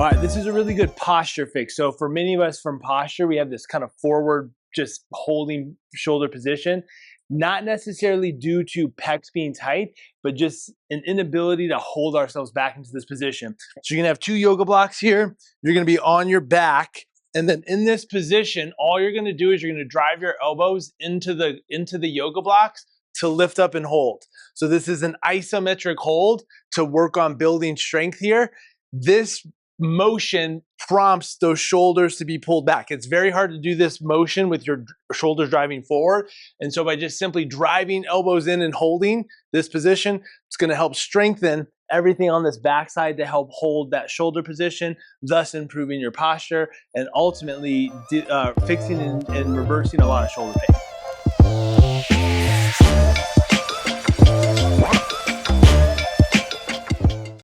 All right, this is a really good posture fix. So for many of us from posture, we have this kind of forward, just holding shoulder position, not necessarily due to pecs being tight, but just an inability to hold ourselves back into this position. So you're gonna have two yoga blocks here. You're gonna be on your back. And then in this position, all you're gonna do is you're gonna drive your elbows into the yoga blocks to lift up and hold. So this is an isometric hold to work on building strength here. This motion prompts those shoulders to be pulled back. It's very hard to do this motion with your shoulders driving forward. And so by just simply driving elbows in and holding this position, it's going to help strengthen everything on this backside to help hold that shoulder position, thus improving your posture and ultimately fixing and reversing a lot of shoulder pain.